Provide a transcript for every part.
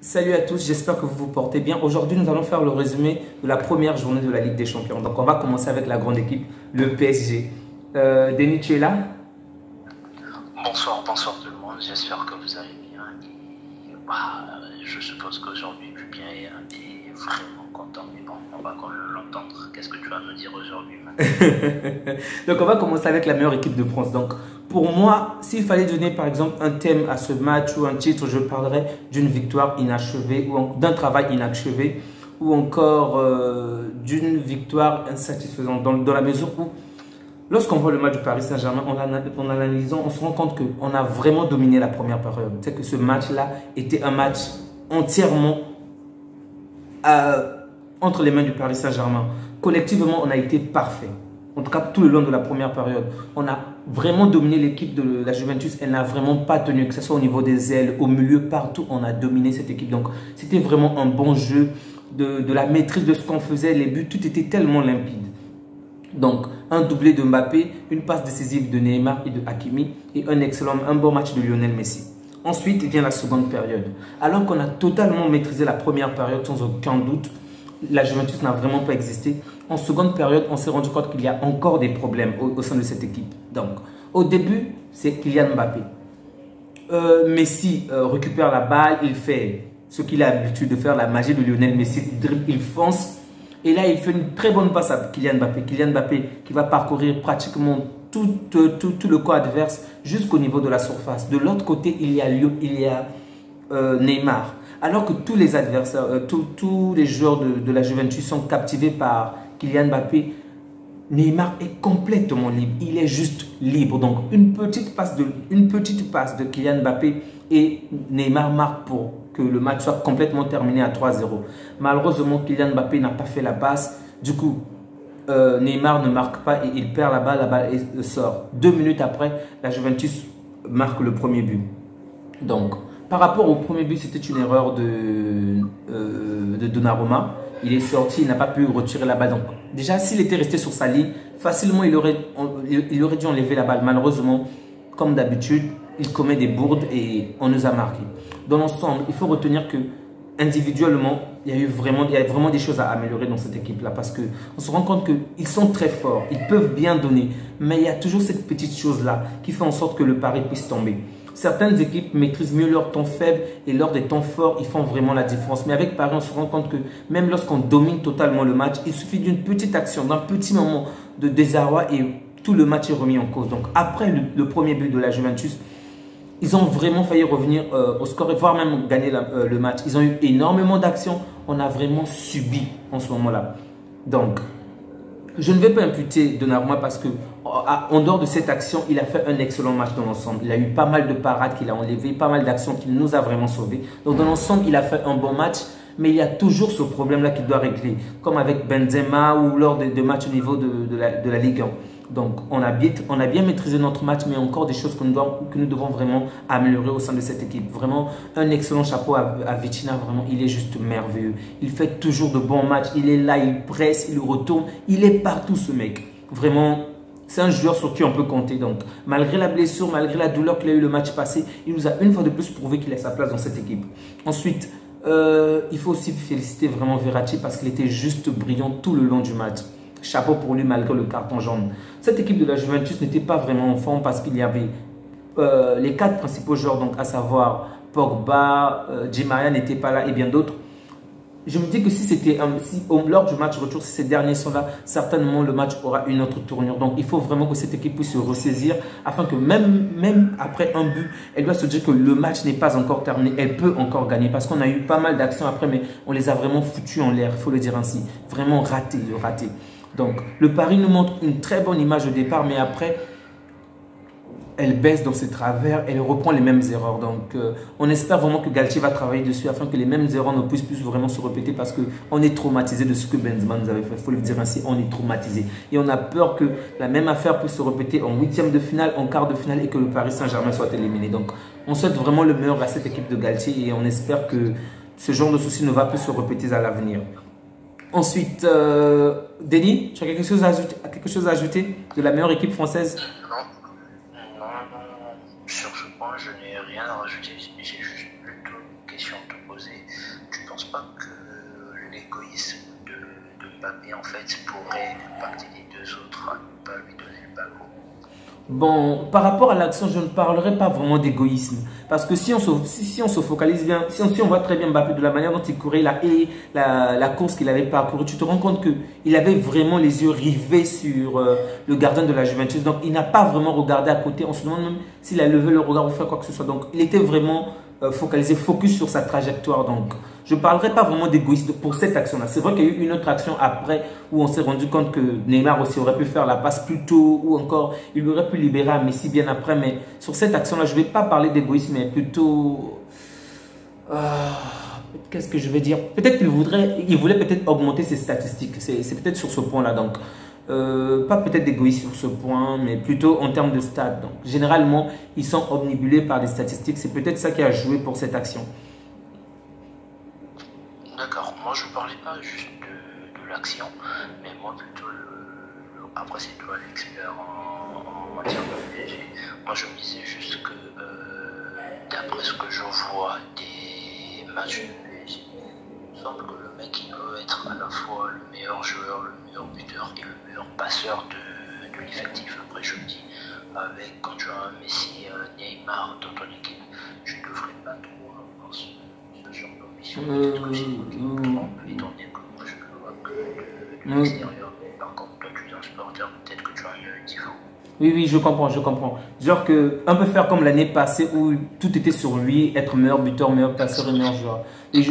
Salut à tous, j'espère que vous vous portez bien. Aujourd'hui, nous allons faire le résumé de la première journée de la Ligue des Champions. Donc, on va commencer avec la grande équipe, le PSG. Denis, tu es là? Bonsoir tout le monde, j'espère que vous allez bien. Je suppose qu'aujourd'hui, Julien est vraiment content, mais bon, on va quand même l'entendre. Qu'est-ce que tu vas me dire aujourd'hui? Donc, on va commencer avec la meilleure équipe de France. Donc, pour moi, s'il fallait donner par exemple un thème à ce match ou un titre, je parlerais d'une victoire inachevée ou d'un travail inachevé ou encore d'une victoire insatisfaisante dans la mesure où lorsqu'on voit le match du Paris Saint-Germain, en analysant, on se rend compte qu'on a vraiment dominé la première période. C'est que ce match-là était un match entièrement entre les mains du Paris Saint-Germain. Collectivement, on a été parfait. En tout cas, tout le long de la première période, on a vraiment dominé l'équipe de la Juventus. Elle n'a vraiment pas tenu, que ce soit au niveau des ailes, au milieu, partout, on a dominé cette équipe. Donc, c'était vraiment un bon jeu, de la maîtrise de ce qu'on faisait. Les buts, tout était tellement limpide. Donc, un doublé de Mbappé, une passe décisive de Neymar et de Hakimi et un bon match de Lionel Messi. Ensuite, vient la seconde période. Alors qu'on a totalement maîtrisé la première période sans aucun doute, la Juventus n'a vraiment pas existé. En seconde période, on s'est rendu compte qu'il y a encore des problèmes au sein de cette équipe. Donc, au début, c'est Kylian Mbappé. Messi récupère la balle, il fait ce qu'il a l'habitude de faire, la magie de Lionel Messi. Il dribble, il fonce. Et là, il fait une très bonne passe à Kylian Mbappé. Kylian Mbappé qui va parcourir pratiquement tout le corps adverse jusqu'au niveau de la surface. De l'autre côté, il y a Neymar. Alors que tous les adversaires, tous les joueurs de la Juventus sont captivés par Kylian Mbappé, Neymar est complètement libre. Il est juste libre. Donc, une petite passe de Kylian Mbappé et Neymar marque pour que le match soit complètement terminé à 3-0. Malheureusement, Kylian Mbappé n'a pas fait la passe. Du coup, Neymar ne marque pas et il perd la balle sort. 2 minutes après, la Juventus marque le premier but. Donc, par rapport au premier but, c'était une erreur de Donnarumma. Il est sorti, il n'a pas pu retirer la balle. Donc, déjà, s'il était resté sur sa ligne, facilement, il aurait dû enlever la balle. Malheureusement, comme d'habitude, il commet des bourdes et on nous a marqué. Dans l'ensemble, il faut retenir que individuellement, il y a vraiment des choses à améliorer dans cette équipe-là parce qu'on se rend compte qu'ils sont très forts, ils peuvent bien donner, mais il y a toujours cette petite chose-là qui fait en sorte que le pari puisse tomber. Certaines équipes maîtrisent mieux leurs temps faibles et lors des temps forts, ils font vraiment la différence. Mais avec Paris, on se rend compte que même lorsqu'on domine totalement le match, il suffit d'une petite action, d'un petit moment de désarroi et tout le match est remis en cause. Donc après le premier but de la Juventus, ils ont vraiment failli revenir au score et voire même gagner le match. Ils ont eu énormément d'actions. On a vraiment subi en ce moment-là. Donc, je ne vais pas imputer Donnarumma parce que en dehors de cette action, il a fait un excellent match dans l'ensemble. Il a eu pas mal de parades qu'il a enlevées, pas mal d'actions qu'il nous a vraiment sauvées. Donc, dans l'ensemble, il a fait un bon match. Mais il y a toujours ce problème-là qu'il doit régler. Comme avec Benzema ou lors de matchs au niveau de la Ligue 1. Donc, on a bien maîtrisé notre match, mais encore des choses que nous devons vraiment améliorer au sein de cette équipe. Vraiment, un excellent chapeau à Vitinha. Vraiment, il est juste merveilleux. Il fait toujours de bons matchs. Il est là, il presse, il retourne. Il est partout, ce mec. Vraiment, c'est un joueur sur qui on peut compter. Donc, malgré la blessure, malgré la douleur qu'il a eu le match passé, il nous a une fois de plus prouvé qu'il a sa place dans cette équipe. Ensuite, il faut aussi féliciter vraiment Verratti parce qu'il était juste brillant tout le long du match. Chapeau pour lui malgré le carton jaune. Cette équipe de la Juventus n'était pas vraiment en forme parce qu'il y avait les 4 principaux joueurs, donc à savoir Pogba, Di Maria n'était pas là et bien d'autres. Je me dis que lors du match retour, si ces derniers sont là, certainement le match aura une autre tournure. Donc il faut vraiment que cette équipe puisse se ressaisir afin que même après un but, elle doit se dire que le match n'est pas encore terminé. Elle peut encore gagner parce qu'on a eu pas mal d'actions après, mais on les a vraiment foutus en l'air, il faut le dire ainsi. Vraiment raté. Donc le Paris nous montre une très bonne image au départ, mais après, elle baisse dans ses travers, elle reprend les mêmes erreurs. Donc, on espère vraiment que Galtier va travailler dessus afin que les mêmes erreurs ne puissent plus vraiment se répéter parce qu'on est traumatisé de ce que Benzema nous avait fait. Il faut le dire ainsi, on est traumatisé. Et on a peur que la même affaire puisse se répéter en huitième de finale, en quart de finale et que le Paris Saint-Germain soit éliminé. Donc, on souhaite vraiment le meilleur à cette équipe de Galtier et on espère que ce genre de soucis ne va plus se répéter à l'avenir. Ensuite, Denis, tu as quelque chose à ajouter de la meilleure équipe française? Sur ce point, je n'ai rien à rajouter. J'ai juste plutôt une question à te poser. pas que l'égoïsme de Mbappé en fait pourrait impacter les deux autres à ne pas lui donner le ballon? Bon, par rapport à l'action, je ne parlerai pas vraiment d'égoïsme. Parce que si on se focalise bien, si on voit très bien Mbappé de la manière dont il courait la course qu'il avait parcourue, tu te rends compte qu'il avait vraiment les yeux rivés sur le gardien de la Juventus. Donc, il n'a pas vraiment regardé à côté. On se demande même s'il a levé le regard ou fait quoi que ce soit. Donc, il était vraiment focalisé, focus sur sa trajectoire. Donc, je ne parlerai pas vraiment d'égoïsme pour cette action-là. C'est vrai qu'il y a eu une autre action après où on s'est rendu compte que Neymar aussi aurait pu faire la passe plus tôt ou encore il aurait pu libérer à Messi bien après. Mais sur cette action-là, je ne vais pas parler d'égoïsme, mais plutôt... qu'est-ce que je vais dire? Peut-être qu'il voulait peut-être augmenter ses statistiques. C'est peut-être sur ce point-là. Donc, pas peut-être d'égoïsme sur ce point, mais plutôt en termes de stats. Donc, généralement, ils sont omnibulés par les statistiques. C'est peut-être ça qui a joué pour cette action. D'accord, moi je parlais pas juste de l'action, mais moi plutôt après c'est toi l'expert en matière de PSG. Moi je me disais juste que d'après ce que je vois des matchs de PSG, il me semble que le mec il peut être à la fois le meilleur joueur, le meilleur buteur et le meilleur passeur de l'effectif. Après je me dis, avec quand tu as un Messi, Neymar dans ton équipe, je ne devrais pas trop avoir ce genre d'ambition. Peut-être que c'est moi qui me trompe, étant donné que moi je ne le vois que de l'extérieur. Par contre, toi tu es un supporter, peut-être que tu as un niveau. Oui, oui, je comprends, je comprends. Genre que, un peu faire comme l'année passée où tout était sur lui, être meilleur buteur, meilleur passeur et meilleur joueur. Et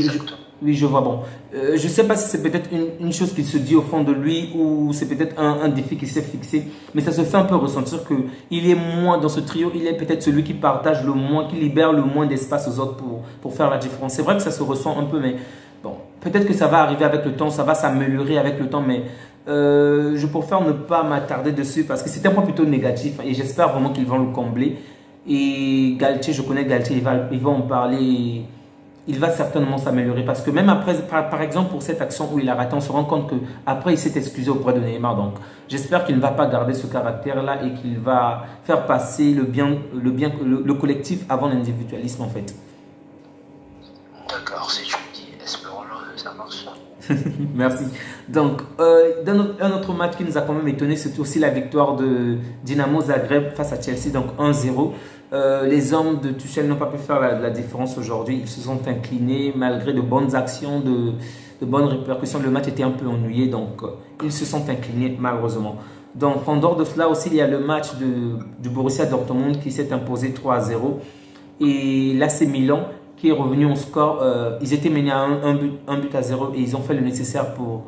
oui, je vois, bon. Je ne sais pas si c'est peut-être une chose qui se dit au fond de lui ou c'est peut-être un défi qui s'est fixé, mais ça se fait un peu ressentir qu'il est moins dans ce trio, il est peut-être celui qui partage le moins, qui libère le moins d'espace aux autres pour faire la différence. C'est vrai que ça se ressent un peu, mais bon, peut-être que ça va arriver avec le temps, ça va s'améliorer avec le temps, mais je préfère ne pas m'attarder dessus parce que c'est un point plutôt négatif et j'espère vraiment qu'ils vont le combler. Et Galtier, je connais Galtier, il va en parler. Il va certainement s'améliorer parce que même après, par exemple, pour cette action où il a raté, on se rend compte qu'après, il s'est excusé auprès de Neymar. Donc, j'espère qu'il ne va pas garder ce caractère-là et qu'il va faire passer le collectif avant l'individualisme, en fait. D'accord, si tu me dis, espérons-le, ça marche. Merci. Donc, un autre match qui nous a quand même étonné, c'est aussi la victoire de Dynamo Zagreb face à Chelsea, donc 1-0. Les hommes de Tuchel n'ont pas pu faire la différence aujourd'hui. Ils se sont inclinés malgré de bonnes actions, de bonnes répercussions. Le match était un peu ennuyé, donc ils se sont inclinés malheureusement. Donc, en dehors de cela aussi, il y a le match du Borussia Dortmund qui s'est imposé 3-0. Et l'AC Milan qui est revenu au score. Ils étaient menés à un but à 0 et ils ont fait le nécessaire pour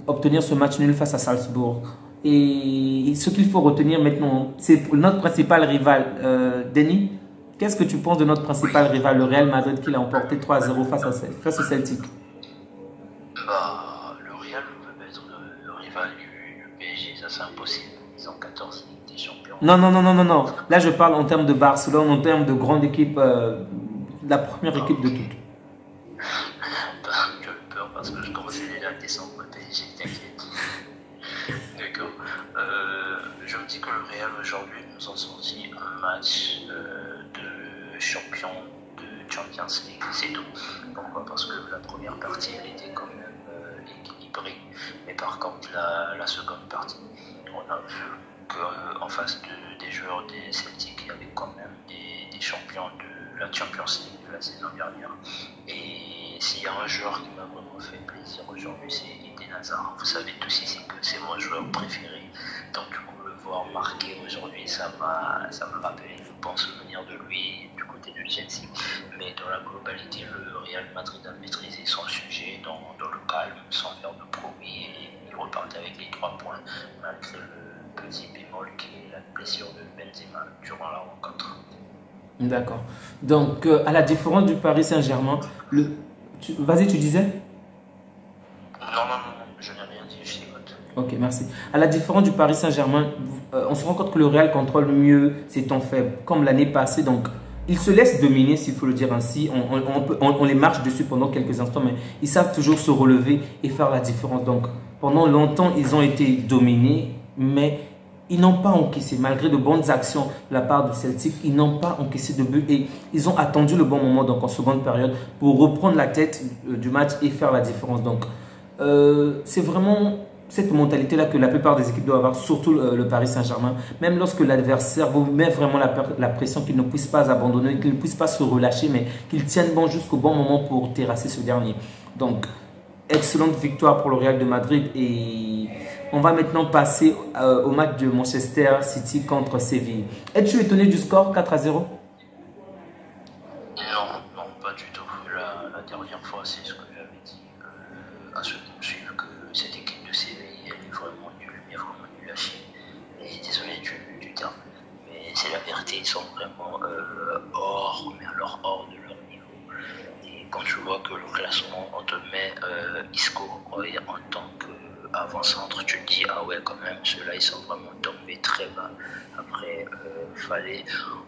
obtenir ce match nul face à Salzbourg. Et ce qu'il faut retenir maintenant, c'est notre principal rival. Denis, qu'est-ce que tu penses de notre principal rival, le Real Madrid, qui l'a emporté 3-0 face au Celtic? Le Real peut être le rival du PSG, ça c'est impossible. Ils ont 14 Ligues des Champions. Non. Là, je parle en termes de Barcelone, en termes de grande équipe, la première équipe de toutes. J'ai peur parce que je commençais déjà à descendre le PSG, t'inquiète. D'accord. Je me dis que le Real aujourd'hui nous a sorti un match de champion de Champions League, c'est tout. Pourquoi? Parce que la première partie elle était quand même équilibrée, mais par contre la seconde partie, on a vu qu'en face des joueurs des Celtics, il y avait quand même des champions de la Champions League de la saison dernière. Et s'il y a un joueur qui m'a vraiment fait plaisir aujourd'hui, c'est Eden Hazard. Vous savez tous ici que c'est mon joueur préféré. Donc du coup, le voir marquer aujourd'hui, ça me rappelle de bons souvenirs de lui du côté de Chelsea. Mais dans la globalité, le Real Madrid a maîtrisé son sujet dans le calme, sans faire de promis. Et il repartait avec les 3 points, malgré le petit bémol qui est la blessure de Benzema durant la rencontre. D'accord. Donc, à la différence du Paris Saint-Germain, vas-y, tu disais? Non, je n'ai rien dit, je t'écoute. Ok, merci. À la différence du Paris Saint-Germain, on se rend compte que le Real contrôle mieux ses temps faibles, comme l'année passée. Donc, ils se laissent dominer, s'il faut le dire ainsi. On les marche dessus pendant quelques instants, mais ils savent toujours se relever et faire la différence. Donc, pendant longtemps, ils ont été dominés, mais ils n'ont pas encaissé, malgré de bonnes actions de la part de Celtic, ils n'ont pas encaissé de but et ils ont attendu le bon moment, donc en seconde période, pour reprendre la tête du match et faire la différence. Donc, c'est vraiment cette mentalité-là que la plupart des équipes doivent avoir, surtout le Paris Saint-Germain. Même lorsque l'adversaire vous met vraiment la pression, qu'ils ne puissent pas abandonner, qu'ils ne puissent pas se relâcher, mais qu'ils tiennent bon jusqu'au bon moment pour terrasser ce dernier. Donc, excellente victoire pour le Real de Madrid et on va maintenant passer au match de Manchester City contre Séville. Es-tu étonné du score 4-0? Non, non, pas du tout. La dernière fois, c'est ce que j'avais dit à ceux qui me suivent, que cette équipe de Séville, elle est vraiment nulle, mais vraiment nulle à chier. Et désolé du terme, mais c'est la vérité, ils sont vraiment hors, mais alors hors de leur niveau. Et quand tu vois que le classement, on te met Isco en tant qu'avant-centre, tu te dis, ah ouais, quand même, ceux-là, ils sont vraiment tombés très bas. Après,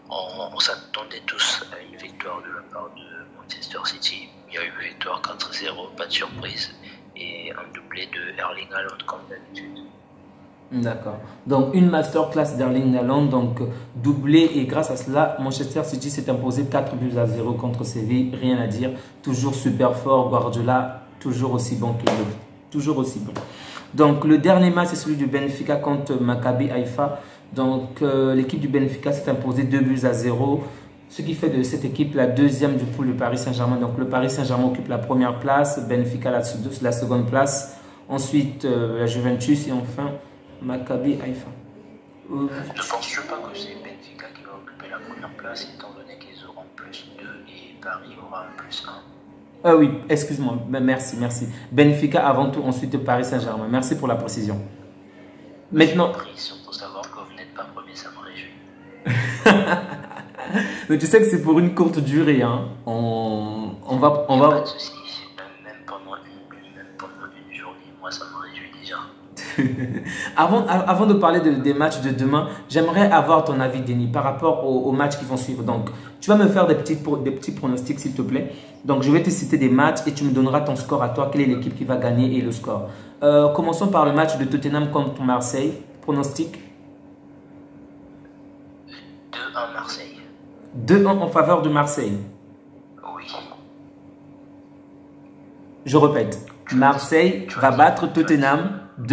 on s'attendait tous à une victoire de la part de Manchester City. Il y a eu une victoire 4-0, pas de surprise, et un doublé de Erling Haaland comme d'habitude. D'accord. Donc, une masterclass d'Erling Haaland, donc doublé, et grâce à cela, Manchester City s'est imposé 4-0 contre Séville. Rien à dire. Toujours super fort. Guardiola, toujours aussi bon qu'il veut. Toujours aussi bon. Donc, le dernier match, c'est celui du Benfica contre Maccabi Haïfa. Donc, l'équipe du Benfica s'est imposée 2-0. Ce qui fait de cette équipe la deuxième du pool du Paris Saint-Germain. Donc, le Paris Saint-Germain occupe la première place, Benfica la seconde place. Ensuite, la Juventus et enfin Maccabi Haïfa. Ne penses-tu pas que c'est Benfica qui va occuper la première place, étant donné qu'ils auront plus 2 et Paris aura plus 1? Ah oui, excuse-moi, merci. Benfica avant tout, ensuite Paris Saint-Germain. Merci pour la précision. Maintenant. Surtout savoir que vous n'êtes pas premier, ça me réjouit. Mais tu sais que c'est pour une courte durée. Hein. On va. Pas de soucis. Même pendant une journée, moi ça me réjouit déjà. Avant de parler des matchs de demain, j'aimerais avoir ton avis, Denis, par rapport aux matchs qui vont suivre. Donc, tu vas me faire des petits pronostics, s'il te plaît. Donc, je vais te citer des matchs et tu me donneras ton score à toi. Quelle est l'équipe qui va gagner et le score. Commençons par le match de Tottenham contre Marseille. Pronostic 2-1 Marseille. 2-1 en faveur de Marseille. Oui. Je répète, Marseille va battre Tottenham 2-1.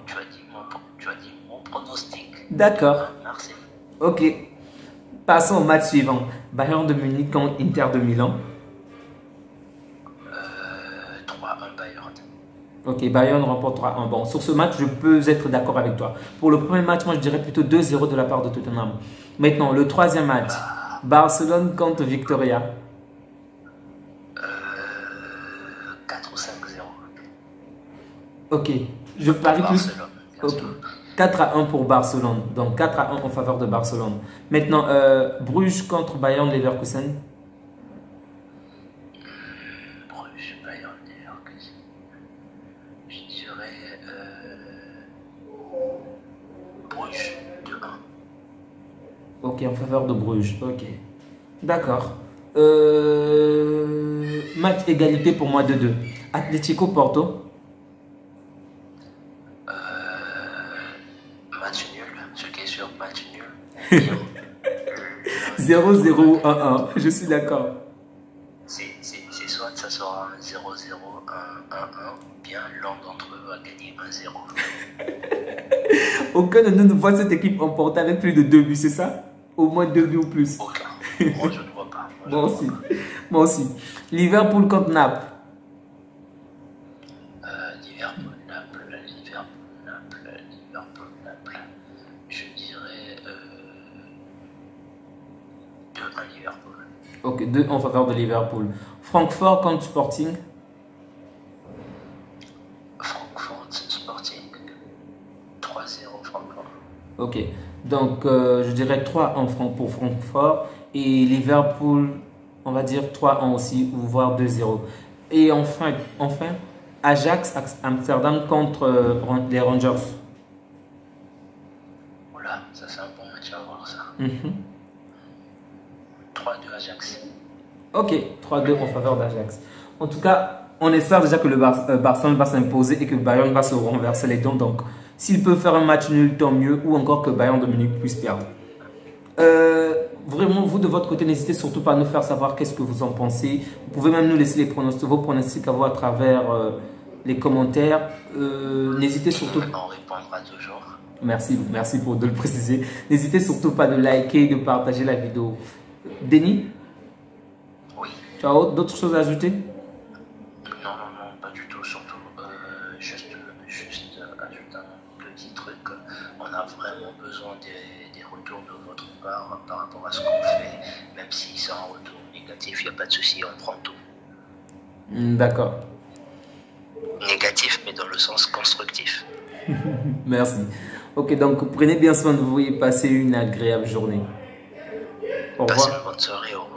Tu as dit mon pronostic. D'accord. Marseille. Ok. Passons au match suivant. Bayern de Munich contre Inter de Milan. 3-1 Bayern. Ok, Bayern remporte 3-1. Bon, sur ce match, je peux être d'accord avec toi. Pour le premier match, moi, je dirais plutôt 2-0 de la part de Tottenham. Maintenant, le troisième match. Barcelone contre Victoria. 4 ou 5-0. Ok, je parie plus. Barcelone, Ok. 4-1 pour Barcelone. Donc 4-1 en faveur de Barcelone. Maintenant, Bruges contre Bayern Leverkusen. Bruges, Bayern Leverkusen. Je dirais Bruges 2-1. Ok, en faveur de Bruges. Ok. D'accord. Match égalité pour moi 2-2. Atlético Porto. Match nul. Ce qui est sûr, match nul. 0-0 ou 1-1. Je suis d'accord. C'est soit ça sera un 0-0, un 1-1, ou bien l'un d'entre eux va gagner 1-0. Aucun de nous ne voit cette équipe emporter avec plus de 2 buts, c'est ça? Au moins 2 buts ou plus. Aucun. Moi, je ne vois pas. Moi aussi. Liverpool contre Naples. Liverpool-Naples. Je dirais 2-1 Liverpool. Ok, 2 en faveur de Liverpool. Francfort contre Sporting. Francfort Sporting. 3-0 Francfort. Ok, donc je dirais 3-1 pour Francfort. Et Liverpool, on va dire 3-1 aussi, ou voire 2-0. Et enfin, Ajax Amsterdam contre les Rangers. Oula, ça c'est un bon match à voir ça. 3-2 Ajax. Ok, 3-2 en faveur d'Ajax. En tout cas, on espère déjà que le Barcelone va s'imposer et que Bayern va se renverser les dents. Donc, S'il peut faire un match nul, tant mieux, ou encore que Bayern de Munich puisse perdre. Vraiment, vous de votre côté, n'hésitez surtout pas à nous faire savoir qu'est-ce que vous en pensez. Vous pouvez même nous laisser vos pronostics à vous à travers les commentaires. N'hésitez surtout. On répondra toujours. Merci de le préciser. N'hésitez surtout pas de liker, de partager la vidéo. Denis? Oui. Tu as d'autres choses à ajouter? Non, pas du tout. Surtout, juste ajouter un petit truc. On a vraiment besoin des retours de votre part par rapport à ce qu'on fait. Même si c'est un retour négatif, il n'y a pas de souci, on prend tout. D'accord. Négatif, mais dans le sens constructif. Merci. Ok, donc prenez bien soin de vous et passez une agréable journée. Au revoir. Passez une bonne soirée. Au revoir.